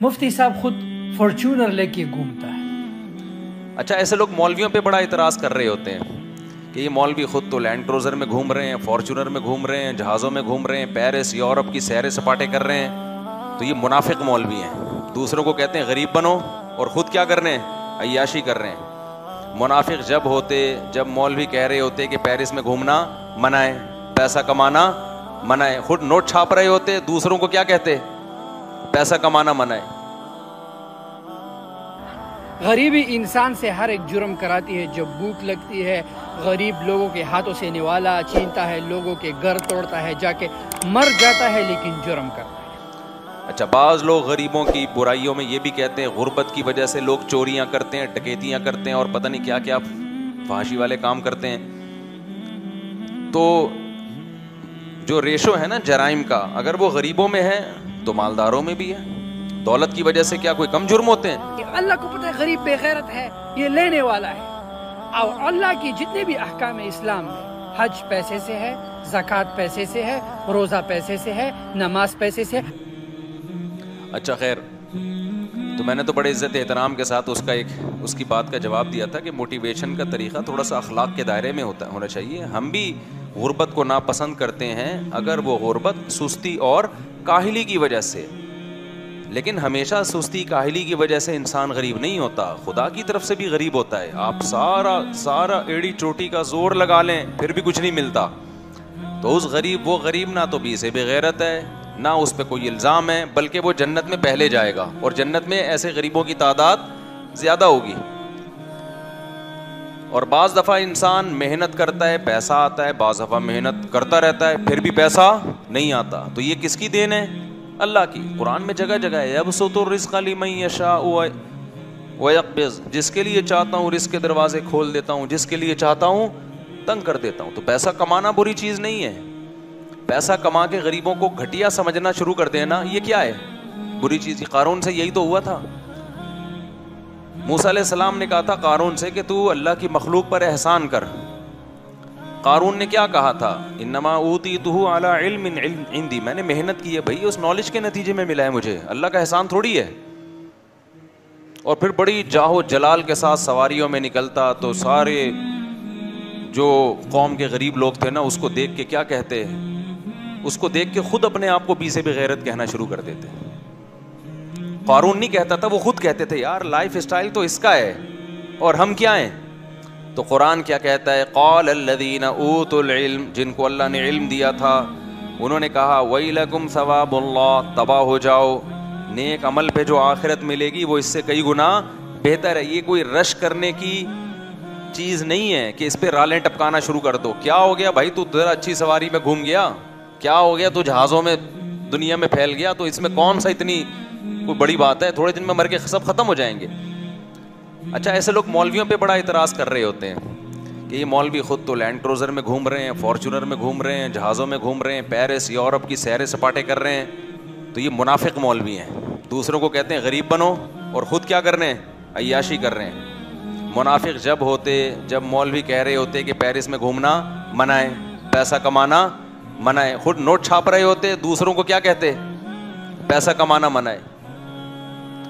مفتی صاحب خود فارچونر لے کے گھومتا ہے. اچھا ایسے لوگ مولویوں پہ بڑا اعتراض کر رہے ہوتے ہیں کہ یہ مولوی خود تو لینڈ کروزر میں گھوم رہے ہیں, فارچونر میں گھوم رہے ہیں, جہازوں میں گھوم رہے ہیں, پیرس یورپ کی سیر سپاٹے کر رہے ہیں, تو یہ منافق مولوی ہیں. دوسروں کو کہتے ہیں غریب بنو اور خود کیا کر رہے ہیں, عیاشی کر رہے ہیں. منافق جب ہوتے جب مولوی کہہ رہے ہوتے کہ پیرس میں گھومنا منع ہے, پیسہ کمانا منع ہے, خود نوٹ چھاپ رہے ہوتے, دوسروں کو کیا کہتے, پیسہ کمانا منع ہے. غریبی انسان سے ہر ایک جرم کراتی ہے. جب بھوک لگتی ہے غریب لوگوں کے ہاتھوں سے نوالا چھینتا ہے, لوگوں کے گھر توڑتا ہے, جا کے مر جاتا ہے لیکن جرم کرتا ہے. اچھا بعض لوگ غریبوں کی برائیوں میں یہ بھی کہتے ہیں غربت کی وجہ سے لوگ چوریاں کرتے ہیں, ڈکیتیاں کرتے ہیں اور پتہ نہیں کیا کیا فحاشی والے کام کرتے ہیں. تو جو ریشو ہے نا جرائم کا, اگر وہ غریبوں میں ہے تو مالداروں میں بھی ہے. دولت کی وجہ سے کیا کوئی کم جرم ہوتے ہیں؟ اللہ کو پتہ ہے غریب بے غیرت ہے, یہ لینے والا ہے. اور اللہ کی جتنے بھی احکام اسلام میں, حج پیسے سے ہے, زکوٰۃ پیسے سے ہے, روزہ پیسے سے ہے, نماز پیسے سے ہے. اچھا خیر, تو میں نے تو بڑے عزت احترام کے ساتھ اس کی بات کا جواب دیا تھا کہ موٹیویشن کا طریقہ تھوڑا سا اخلاق کے دائرے میں ہونا چاہیے. ہم بھی غربت کو ناپسند کرتے ہیں اگر وہ غربت سستی اور کاہلی کی وجہ سے, لیکن ہمیشہ سستی کاہلی کی وجہ سے انسان غریب نہیں ہوتا, خدا کی طرف سے بھی غریب ہوتا ہے. آپ سارا ایڑی چوٹی کا زور لگا لیں پھر بھی کچھ نہیں ملتا, تو وہ غریب نہ تو بھی سے بغیرت ہے, نہ اس پہ کوئی الزام ہے, بلکہ وہ جنت میں پہلے جائے گا, اور جنت میں ایسے غریبوں کی تعداد زیادہ ہوگی. اور بعض دفعہ انسان محنت کرتا ہے پیسہ آتا ہے, بعض دفعہ محنت کرتا رہتا ہے پھر بھی پیسہ نہیں آتا, تو یہ کس کی دین ہے؟ اللہ کی. قرآن میں جگہ جگہ ہے یبسط الرزق لمن یشاء ویقبض, جس کے لیے چاہتا ہوں رزق کے دروازے کھول دیتا ہوں, جس کے لیے چاہتا ہوں تنگ کر دیتا ہوں. تو پیسہ کمانا بری چیز نہیں ہے. پیسہ کما کے غریبوں کو گھٹیا سمجھنا شروع کر دینا, یہ کیا ہے, بری چیز. قارون سے یہی تو ہوا تھا. موسیٰ علیہ السلام نے کہا تھا قارون سے کہ تو اللہ کی مخلوق پر احسان کر. قارون نے کیا کہا تھا, انما اوتیتہ علی علم عندی, میں نے محنت کی ہے بھائی, اس نالج کے نتیجے میں ملا ہے مجھے, اللہ کا احسان تھوڑی ہے. اور پھر بڑی جاہو جلال کے ساتھ سواریوں میں نکلتا, تو سارے جو قوم کے غریب لوگ تھے نا اس کو دیکھ کے کیا کہتے, اس کو دیکھ کے خود اپنے آپ کو بی سے بغیرت کہنا شروع کر دیتے. قارون نہیں کہتا تھا, وہ خود کہتے تھے یار لائف اسٹائل تو اس کا ہے اور ہم کیا ہیں. تو قرآن کیا کہتا ہے, قال الذین اوتوا العلم, جن کو اللہ نے علم دیا تھا انہوں نے کہا ویلکم ثواب اللہ, تباہ ہو جاؤ, نیک عمل پہ جو آخرت ملے گی وہ اس سے کئی گنا بہتر ہے. یہ کوئی رش کرنے کی چیز نہیں ہے کہ اس پہ رالیں ٹپکانا شروع کر دو. کیا ہو گیا بھائی, تو ذرا اچھی سواری میں گھوم گیا, کیا ہو گیا تو جہازوں میں دنیا میں پھیل گیا, تو اس میں کون سا اتنی کوئی بڑی بات ہے, تھوڑے دن میں مر کے سب ختم ہو جائیں گے. اچھا ایسے لوگ مولویوں پہ بڑا اعتراض کر رہے ہوتے ہیں کہ یہ مولوی خود تو لینڈ کروزر میں گھوم رہے ہیں, فارچونر میں گھوم رہے ہیں, جہازوں میں گھوم رہے ہیں, پیرس یورپ کی سیر سپاٹے کر رہے ہیں, تو یہ منافق مولوی ہیں. دوسروں کو کہتے ہیں غریب بنو اور خود کیا کر رہے ہیں, عیاشی کر رہے ہیں. منافق جب مولوی کہہ رہے ہوتے کہ پیرس میں گھومنا منع ہے, پیسہ کمانا منع ہے, خود نوٹ چھاپ رہے ہوتے, دوسروں کو کیا کہتے, پیسہ کمانا منع ہے.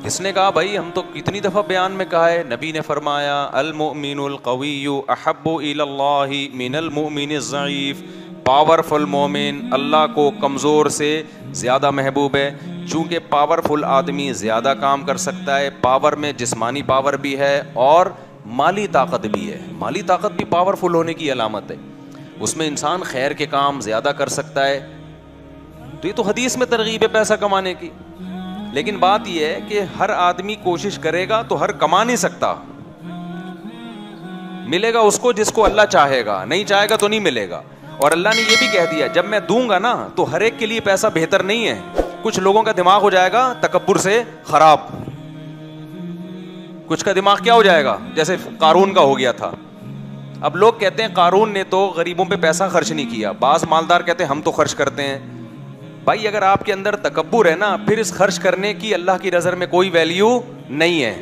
کس نے کہا بھائی, ہم تو کتنی دفعہ بیان میں کہا ہے, نبی نے فرمایا المؤمن القوی احب الی اللہ من المؤمن الضعیف, پاورفل مومن اللہ کو کمزور سے زیادہ محبوب ہے. چونکہ پاورفل آدمی زیادہ کام کر سکتا ہے, پاور میں جسمانی پاور بھی ہے اور مالی طاقت بھی ہے. مالی طاقت بھی پاورفل ہونے کی علامت ہے, اس میں انسان خیر کے کام زیادہ کر سکتا ہے. تو یہ تو حدیث میں ترغیب ہے پیسہ کمانے کی. لیکن بات یہ ہے کہ ہر آدمی کوشش کرے گا تو ہر کما نہیں سکتا, ملے گا اس کو جس کو اللہ چاہے گا, نہیں چاہے گا تو نہیں ملے گا. اور اللہ نے یہ بھی کہہ دیا جب میں دوں گا نا تو ہر ایک کے لیے پیسہ بہتر نہیں ہے. کچھ لوگوں کا دماغ ہو جائے گا تکبر سے خراب, کچھ کا دماغ کیا ہو جائے گا جیسے قارون کا ہو گیا تھا. اب لوگ کہتے ہیں قارون نے تو غریبوں پہ پیسہ خرچ نہیں کیا, بعض مالدار کہتے ہیں ہم تو خرچ کرتے ہیں. بھائی اگر آپ کے اندر تکبر ہے نا, پھر اس خرچ کرنے کی اللہ کی نظر میں کوئی ویلیو نہیں ہے.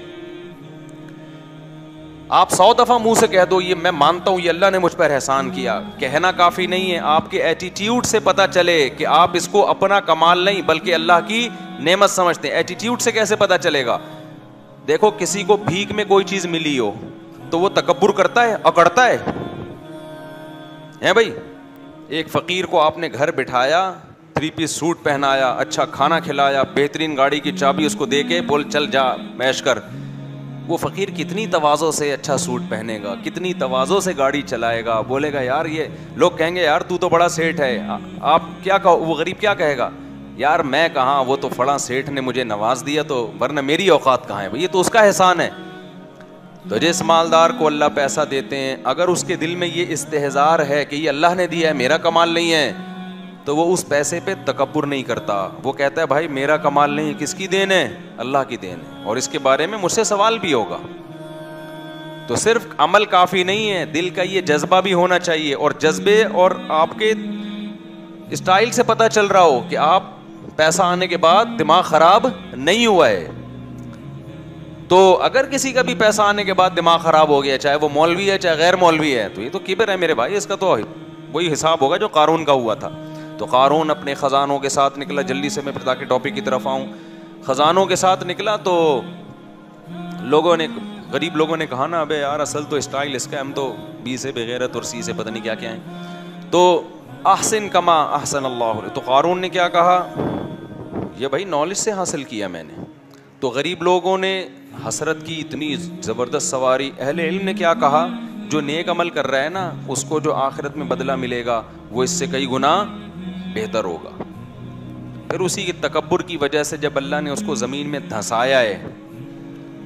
آپ 100 دفعہ منہ سے کہہ دو یہ میں مانتا ہوں یہ اللہ نے مجھ پر احسان کیا, کہنا کافی نہیں ہے. آپ کے ایٹیٹیوڈ سے پتہ چلے کہ آپ اس کو اپنا کمال نہیں بلکہ اللہ کی نعمت سمجھتے ہیں. ایٹیٹیوڈ سے کیسے پتہ چلے گا؟ دیکھو کسی کو بھیک میں کوئی چیز ملی ہو تو وہ تکبر کرتا ہے, اکڑتا ہے بھائی. ایک فقیر کو آپ نے گھر بٹھایا, 3 پیس سوٹ پہنایا, اچھا کھانا کھلایا, بہترین گاڑی کی چابی اس کو دے کے بول چل جا میش کر. وہ فقیر کتنی تواضع سے اچھا سوٹ پہنے گا, کتنی تواضع سے گاڑی چلائے گا, بولے گا یار یہ لوگ کہیں گے یار تو بڑا سیٹھ ہے. آپ کیا کہو, وہ غریب کیا کہے گا, یار میں کہاں, وہ تو فلاں سیٹھ نے مجھے نواز دیا تو ورنہ میری اوقات کہاں ہے. یہ تو اس کا احسان ہے. تو جس مالدار کو اللہ پیسہ دیتے ہیں اگر اس کے دل میں یہ استحضار ہے کہ یہ اللہ نے دیا ہے میرا کمال نہیں ہے, تو وہ اس پیسے پہ تکبر نہیں کرتا. وہ کہتا ہے بھائی میرا کمال نہیں, کس کی دین ہے, اللہ کی دین ہے, اور اس کے بارے میں مجھ سے سوال بھی ہوگا. تو صرف عمل کافی نہیں ہے, دل کا یہ جذبہ بھی ہونا چاہیے, اور جذبے اور آپ کے اسٹائل سے پتہ چل رہا ہو کہ آپ پیسہ آنے کے بعد دماغ خراب نہیں ہوا ہے. تو اگر کسی کا بھی پیسہ آنے کے بعد دماغ خراب ہو گیا, چاہے وہ مولوی ہے چاہے غیر مولوی ہے, تو یہ تو کبر ہے میرے بھائی. اس کا تو وہی حساب ہوگا جو قارون کا ہوا تھا. تو قارون اپنے خزانوں کے ساتھ نکلا, جلدی سے میں پھر تاکہ ٹاپک کی طرف آؤں. خزانوں کے ساتھ نکلا تو لوگوں نے, غریب لوگوں نے کہا نا ابے یار اصل تو اسٹائل اس کا, ہم تو بی سے بغیرت اور سی سے پتہ نہیں کیا کیا ہیں, تو احسن کما احسن اللہ. تو قارون نے کیا کہا, یہ بھائی نالج سے حاصل کیا میں نے. تو غریب لوگوں نے حسرت کی اتنی زبردست سواری. اہل علم نے کیا کہا, جو نیک عمل کر رہا ہے نا اس کو جو آخرت میں بدلہ ملے گا وہ اس سے کئی گنا بہتر ہوگا. پھر اسی کی تکبر کی وجہ سے جب اللہ نے اس کو زمین میں دھنسایا ہے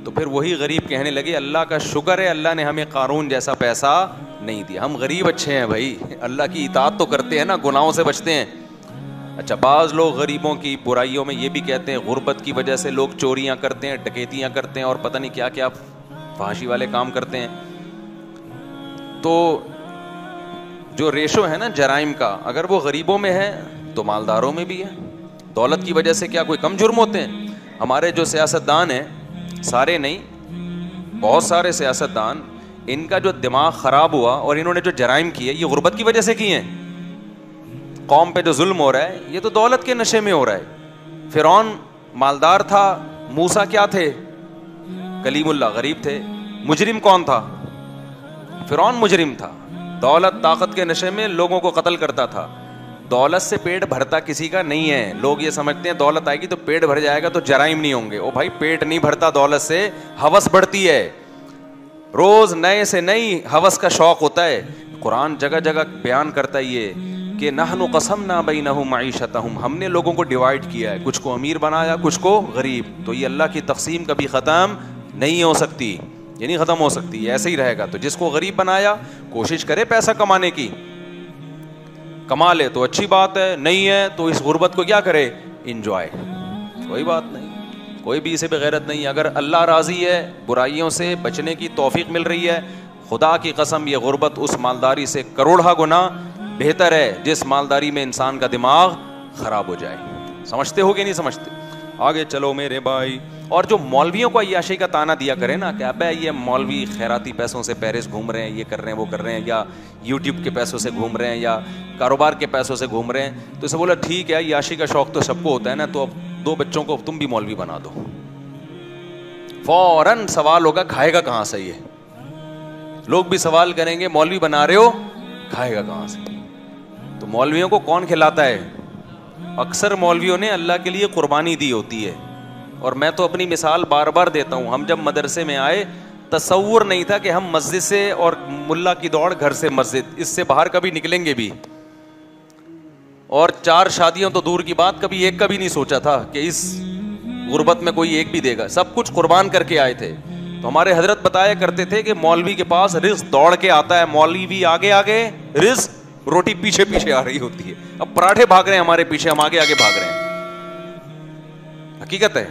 تو پھر وہی غریب کہنے لگے اللہ کا شکر ہے اللہ نے ہمیں قارون جیسا پیسہ نہیں دیا, ہم غریب اچھے ہیں بھائی, اللہ کی اطاعت تو کرتے ہیں نا, گناہوں سے بچتے ہیں. اچھا بعض لوگ غریبوں کی برائیوں میں یہ بھی کہتے ہیں غربت کی وجہ سے لوگ چوریاں کرتے ہیں, ڈکیتیاں کرتے ہیں اور پتہ نہیں کیا کیا فحاشی والے کام کرتے ہیں. تو جو ریشو ہے نا جرائم کا, اگر وہ غریبوں میں ہے تو مالداروں میں بھی ہے. دولت کی وجہ سے کیا کوئی کم جرم ہوتے ہیں؟ ہمارے جو سیاستدان ہیں, سارے نہیں بہت سارے سیاستدان, ان کا جو دماغ خراب ہوا اور انہوں نے جو جرائم کیے یہ غربت کی وجہ سے کیے ہیں. قوم پہ جو ظلم ہو رہا ہے یہ تو دولت کے نشے میں ہو رہا ہے. فرعون مالدار تھا, موسیٰ کیا تھے, کلیم اللہ, غریب تھے. مجرم کون تھا؟ فرعون مجرم تھا, دولت طاقت کے نشے میں لوگوں کو قتل کرتا تھا. دولت سے پیٹ بھرتا کسی کا نہیں ہے. لوگ یہ سمجھتے ہیں دولت آئے گی تو پیٹ بھر جائے گا تو جرائم نہیں ہوں گے. او بھائی پیٹ نہیں بھرتا دولت سے, ہوس بڑھتی ہے. روز نئے سے نئی ہوس کا شوق ہوتا ہے. قرآن جگہ جگہ بیان کرتا ہے یہ کہ نحن قسمنا بینہم معیشتہم, ہم نے لوگوں کو ڈیوائڈ کیا ہے, کچھ کو امیر بنایا کچھ کو غریب. تو یہ اللہ کی تقسیم کبھی ختم نہیں ہو سکتی, یہ نہیں ختم ہو سکتی, ایسے ہی رہے گا. تو جس کو غریب بنایا کوشش کرے پیسہ کمانے کی, کما لے تو اچھی بات ہے, نہیں ہے تو اس غربت کو کیا کرے, انجوائے, کوئی بات نہیں, کوئی بھی اسے بغیرت نہیں. اگر اللہ راضی ہے, برائیوں سے بچنے کی توفیق مل رہی ہے, خدا کی قسم یہ غربت اس مالداری سے کروڑہ گنا بہتر ہے جس مالداری میں انسان کا دماغ خراب ہو جائے. سمجھتے ہو کہ نہیں سمجھتے؟ آگے چلو میرے بھائی. اور جو مولویوں کو عیاشی کا تانا دیا کرے نا کہ ابے یہ مولوی خیراتی پیسوں سے پیرس گھوم رہے ہیں, یہ کر رہے ہیں وہ کر رہے ہیں, یا یوٹیوب کے پیسوں سے گھوم رہے ہیں, یا کاروبار کے پیسوں سے گھوم رہے ہیں, تو اسے بولا ٹھیک ہے عیاشی کا شوق تو سب کو ہوتا ہے نا, تو اب 2 بچوں کو تم بھی مولوی بنا دو. فوراً سوال ہوگا کھائے گا کہاں سے, یہ لوگ بھی سوال کریں گے مولوی بنا رہے ہو کھائے گا کہاں سے. تو مولویوں کو کون کھلاتا ہے؟ اکثر مولویوں نے اللہ کے لیے قربانی دی ہوتی ہے. اور میں تو اپنی مثال بار بار دیتا ہوں, ہم جب مدرسے میں آئے تصور نہیں تھا کہ ہم مسجد سے, اور ملا کی دوڑ گھر سے مسجد, اس سے باہر کبھی نکلیں گے بھی. اور 4 شادیوں تو دور کی بات, کبھی ایک کا بھی نہیں سوچا تھا کہ اس غربت میں کوئی ایک بھی دے گا. سب کچھ قربان کر کے آئے تھے. تو ہمارے حضرت بتایا کرتے تھے کہ مولوی کے پاس رزق دوڑ کے آتا ہے, مولوی آگے آگے, رزق روٹی پیچھے پیچھے آ رہی ہوتی ہے. اب پراٹھے بھاگ رہے ہیں ہمارے پیچھے, ہم آگے آگے بھاگ رہے ہیں. حقیقت ہے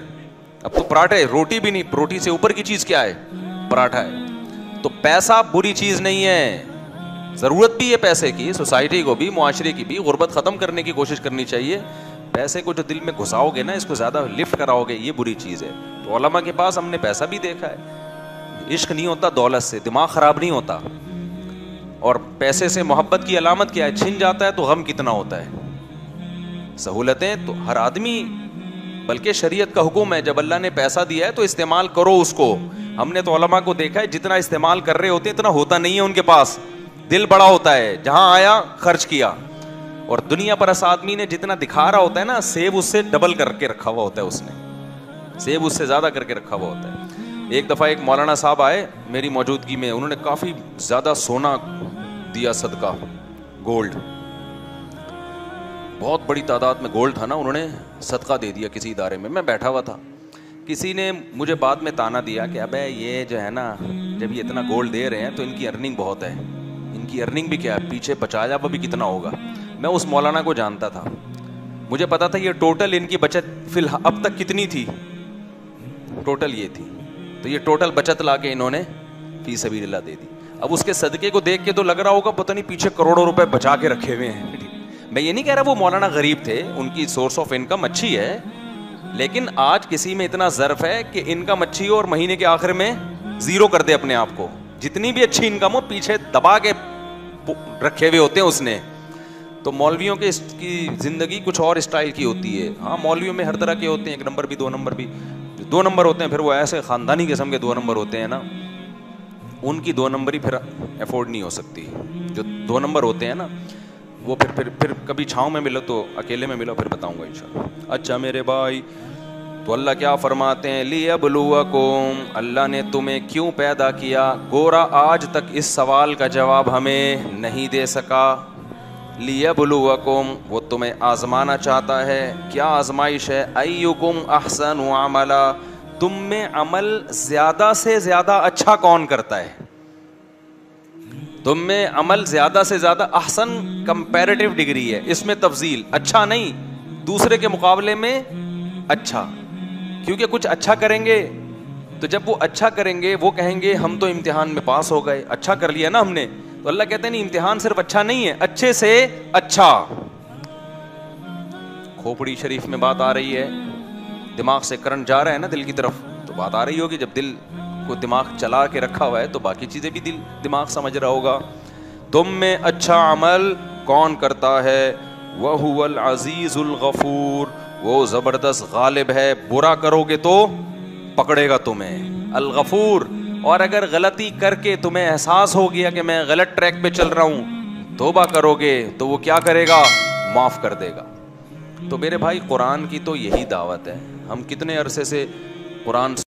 اب تو پراٹھے, روٹی بھی نہیں, روٹی سے اوپر کی چیز کیا ہے, پراٹھا ہے. تو پیسہ بری چیز نہیں ہے, ضرورت بھی ہے پیسے کی, سوسائٹی کو بھی, معاشرے کی بھی. غربت ختم کرنے کی کوشش کرنی چاہیے. پیسے کو جو دل میں گھساؤ گے نا, اس کو زیادہ لفٹ کراؤ گے, یہ بری چیز ہے. تو علماء کے پاس ہم نے پیسہ بھی دیکھا ہے, عشق نہیں ہوتا دولت سے, دماغ خراب نہیں ہوتا. اور پیسے سے محبت کی علامت کیا ہے؟ چھن جاتا ہے تو غم کتنا ہوتا ہے. سہولتیں تو ہر آدمی, بلکہ شریعت کا حکم ہے جب اللہ نے پیسہ دیا ہے تو استعمال کرو اس کو. ہم نے تو علماء کو دیکھا ہے جتنا استعمال کر رہے ہوتے ہیں اتنا ہوتا نہیں ہے ان کے پاس, دل بڑا ہوتا ہے, جہاں آیا خرچ کیا. اور دنیا پر اس آدمی نے جتنا دکھا رہا ہوتا ہے نا, سیب اس سے ڈبل کر کے رکھا ہوا ہوتا ہے, اس نے سیب اس سے زیادہ کر کے رکھا ہوا ہوتا ہے. ایک دفعہ ایک مولانا صاحب آئے میری موجودگی میں, انہوں نے کافی زیادہ سونا دیا صدقہ, گولڈ, بہت بڑی تعداد میں گولڈ تھا نا, انہوں نے صدقہ دے دیا کسی ادارے میں. میں بیٹھا ہوا تھا, کسی نے مجھے بعد میں تانا دیا کہ ابے یہ جو ہے نا, جب یہ اتنا گولڈ دے رہے ہیں تو ان کی ارننگ بہت ہے. ان کی ارننگ بھی کیا ہے, پیچھے بچایا ہوا بھی کتنا ہوگا. میں اس مولانا کو جانتا تھا, مجھے پتا تھا یہ ٹوٹل ان کی بچت فی الحال اب تک کتنی تھی, ٹوٹل یہ تھی. تو یہ ٹوٹل بچت لا کے انہوں نے فی سبیل اللہ دے دی. اب اس کے صدقے کو دیکھ کے تو لگ رہا ہوگا پتہ نہیں پیچھے کروڑوں روپے بچا کے رکھے ہوئے ہیں. میں یہ نہیں کہہ رہا وہ مولانا غریب تھے, ان کی سورس آف انکم اچھی ہے, لیکن آج کسی میں اتنا ظرف ہے کہ انکم اچھی ہو اور مہینے کے آخر میں زیرو کر دے اپنے آپ کو. جتنی بھی اچھی انکم ہو پیچھے دبا کے رکھے ہوئے ہوتے ہیں اس نے. تو مولویوں کے کی زندگی کچھ اور اسٹائل کی ہوتی ہے. ہاں مولویوں میں ہر طرح کے ہوتے ہیں, ایک نمبر بھی, دو نمبر بھی. دو نمبر ہوتے ہیں پھر وہ ایسے خاندانی قسم کے دو نمبر ہوتے ہیں نا, ان کی دو نمبری پھر افورڈ نہیں ہو سکتی. جو دو نمبر ہوتے ہیں نا وہ پھر کبھی چھاؤں میں ملو تو اکیلے میں ملو, پھر بتاؤں گا انشاءاللہ. اچھا میرے بھائی, تو اللہ کیا فرماتے ہیں, لیبلوکم, اللہ نے تمہیں کیوں پیدا کیا. گورا آج تک اس سوال کا جواب ہمیں نہیں دے سکا. لیبلوکم, وہ تمہیں آزمانا چاہتا ہے. کیا آزمائش ہے؟ ایکم احسن عملا, تم میں عمل زیادہ سے زیادہ اچھا کون کرتا ہے. تم میں عمل زیادہ سے زیادہ, احسن کمپیریٹیو ڈگری ہے, اس میں تفضیل, اچھا نہیں, دوسرے کے مقابلے میں اچھا. کیونکہ کچھ اچھا کریں گے تو جب وہ اچھا کریں گے وہ کہیں گے ہم تو امتحان میں پاس ہو گئے, اچھا کر لیا نا ہم نے. تو اللہ کہتے ہیں نہیں, امتحان صرف اچھا نہیں ہے, اچھے سے اچھا. کھوپڑی شریف میں بات آ رہی ہے, دماغ سے کرنٹ جا رہا ہے نا دل کی طرف, تو بات آ رہی ہوگی جب دل کو دماغ چلا کے رکھا ہوا ہے تو باقی چیزیں بھی دماغ سمجھ رہا ہوگا. تم میں اچھا عمل کون کرتا ہے؟ وَهُوَ الْعَزِيزُ الْغَفُورُ, وہ زبردست غالب ہے, برا کرو گے تو پکڑے گا تمہیں. الغفور, اور اگر غلطی کر کے تمہیں احساس ہو گیا کہ میں غلط ٹریک پہ چل رہا ہوں, توبہ کرو گے تو وہ کیا کرے گا؟ معاف کر دے گا. تو میرے بھائی قرآن کی تو یہی دعوت ہے. ہم کتنے عرصے سے قرآن